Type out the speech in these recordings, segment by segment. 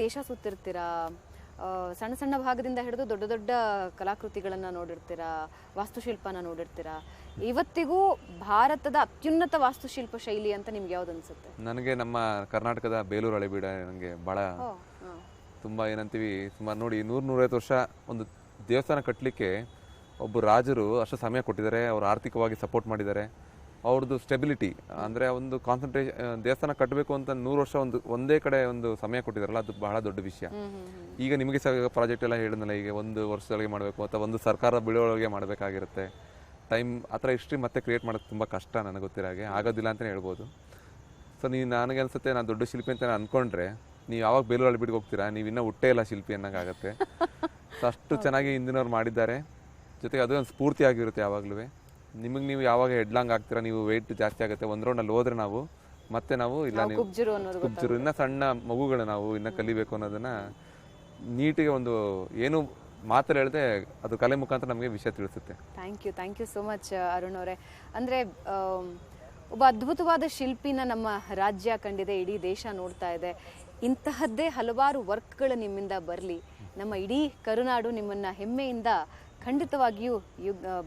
ದೇಶ ಸುತ್ತಿರ್ತೀರಾ, ಸಣ್ಣ ಸಣ್ಣ ಭಾಗದಿಂದ ಹಿಡಿದು ದೊಡ್ಡ ದೊಡ್ಡ ಕಲಾಕೃತಿಗಳನ್ನು ನೋಡಿರ್ತೀರಾ, ವಾಸ್ತುಶಿಲ್ಪನ ನೋಡಿರ್ತೀರಾ. ಇವತ್ತಿಗೂ ಭಾರತದ ಅತ್ಯುನ್ನತ ವಾಸ್ತುಶಿಲ್ಪ ಶೈಲಿ ಅಂತ ನಿಮ್ಗೆ ಯಾವ್ದು ಅನ್ಸುತ್ತೆ? ನನಗೆ ನಮ್ಮ ಕರ್ನಾಟಕದ ಬೇಲೂರು ಹಳೆಬೀಡ ನನಗೆ ಭಾಳ ತುಂಬ ಏನಂತೀವಿ, ಸುಮಾರು ನೋಡಿ 100-150 ವರ್ಷ ಒಂದು ದೇವಸ್ಥಾನ ಕಟ್ಟಲಿಕ್ಕೆ ಒಬ್ಬರು ರಾಜರು ಅಷ್ಟು ಸಮಯ ಕೊಟ್ಟಿದ್ದಾರೆ, ಅವರು ಆರ್ಥಿಕವಾಗಿ ಸಪೋರ್ಟ್ ಮಾಡಿದ್ದಾರೆ. ಅವ್ರದ್ದು ಸ್ಟೆಬಿಲಿಟಿ ಅಂದರೆ ಒಂದು ಕಾನ್ಸಂಟ್ರೇಷನ್, ದೇವಸ್ಥಾನ ಕಟ್ಟಬೇಕು ಅಂತ 100 ವರ್ಷ ಒಂದೇ ಕಡೆ ಒಂದು ಸಮಯ ಕೊಟ್ಟಿದ್ದಾರಲ್ಲ, ಅದು ಬಹಳ ದೊಡ್ಡ ವಿಷಯ. ಈಗ ನಿಮಗೆ ಸಹ ಪ್ರಾಜೆಕ್ಟ್ ಎಲ್ಲ ಹೇಳಿದ್ನಲ್ಲ, ಈಗ 1 ವರ್ಷದೊಳಗೆ ಮಾಡಬೇಕು ಅಥವಾ ಒಂದು ಸರ್ಕಾರ ಬಿಡೋಳಗೆ ಮಾಡಬೇಕಾಗಿರುತ್ತೆ. ಟೈಮ್ ಆ ಥರ ಹಿಸ್ಟ್ರಿ ಮತ್ತೆ ಕ್ರಿಯೇಟ್ ಮಾಡೋದು ತುಂಬ ಕಷ್ಟ, ನನಗೆ ಗೊತ್ತಿರೋ ಹಾಗೆ ಆಗೋದಿಲ್ಲ ಅಂತಲೇ ಹೇಳ್ಬೋದು. ಸೊ ನನಗೆ ಅನಿಸುತ್ತೆ, ನಾನು ದೊಡ್ಡ ಶಿಲ್ಪಿ ಅಂತ ಅಂದ್ಕೊಂಡ್ರೆ ನೀವು ಯಾವಾಗ ಬೇಲೂರು ಹಳೆಬೀಡಿಗೆ ಹೋಗ್ತೀರಾ, ನೀವು ಇನ್ನೂ ಹುಟ್ಟೇ ಇಲ್ಲ ಶಿಲ್ಪಿ ಅನ್ನೋಂಗಾಗತ್ತೆ. ಸೊ ಅಷ್ಟು ಚೆನ್ನಾಗಿ ಹಿಂದಿನವ್ರು ಮಾಡಿದ್ದಾರೆ. ಜೊತೆಗೆ ಅದು ಒಂದು ಸ್ಫೂರ್ತಿ ಆಗಿರುತ್ತೆ ಯಾವಾಗಲೂ. ನಿಮಗೆ ನೀವು ಯಾವಾಗ ಹೆಡ್ಲಾಂಗ್ ಆಗ್ತೀರಾ, ನೀವು ವೆಯ್ಟ್ ಜಾಸ್ತಿ ಆಗುತ್ತೆ, ಒಂದು ರೌಂಡಲ್ಲಿ ಹೋದ್ರೆ ನಾವು ಮತ್ತೆ ಇಲ್ಲ ನೀವು ಕುಬ್ಜರು ಇನ್ನೂ ಸಣ್ಣ ಮಗುಗಳು ನಾವು ಇನ್ನೂ ಕಲಿಬೇಕು ಅನ್ನೋದನ್ನ ನೀಟಿಗೆ ಒಂದು ಏನು ಮಾತಲ್ಲಿ ಹೇಳಿದೆ ಅದು ಕಲೆ ಮುಖಾಂತರ ನಮಗೆ ವಿಷಯ ತಿಳಿಸುತ್ತೆ. Thank you so much Arun ಅವರೇ. ಅಂದರೆ ಒಬ್ಬ ಅದ್ಭುತವಾದ ಶಿಲ್ಪಿನ ನಮ್ಮ ರಾಜ್ಯ ಕಂಡಿದೆ, ಇಡೀ ದೇಶ ನೋಡ್ತಾ ಇದೆ. ಇಂತಹದ್ದೇ ಹಲವಾರು ವರ್ಕ್ಗಳು ನಿಮ್ಮಿಂದ ಬರಲಿ, ನಮ್ಮ ಇಡೀ ಕರುನಾಡು ನಿಮ್ಮನ್ನು ಹೆಮ್ಮೆಯಿಂದ ಖಂಡಿತವಾಗಿಯೂ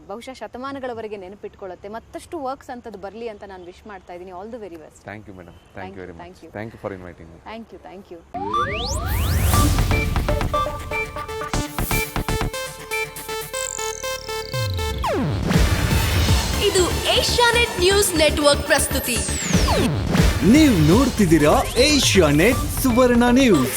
ಬಹುಶಃ ಶತಮಾನಗಳವರೆಗೆ ನೆನಪಿಟ್ಕೊಳ್ಳುತ್ತೆ. ಮತ್ತಷ್ಟು ವರ್ಕ್ಸ್ ಅಂತದ್ದು ಬರಲಿ ಅಂತ ನಾನು ವಿಶ್ ಮಾಡ್ತಾ ಇದ್ದೀನಿ. All the very best. Thank you madam. Thank you very much. Thank you for inviting me. Thank you. ಇದು ಏಷ್ಯಾನೆಟ್ ನ್ಯೂಸ್ ನೆಟ್ವರ್ಕ್ ಪ್ರಸ್ತುತಿ. ನೀವು ನೋಡ್ತಿದ್ದೀರಾ ಏಷ್ಯಾನೆಟ್ ಸುವರ್ಣ ನ್ಯೂಸ್.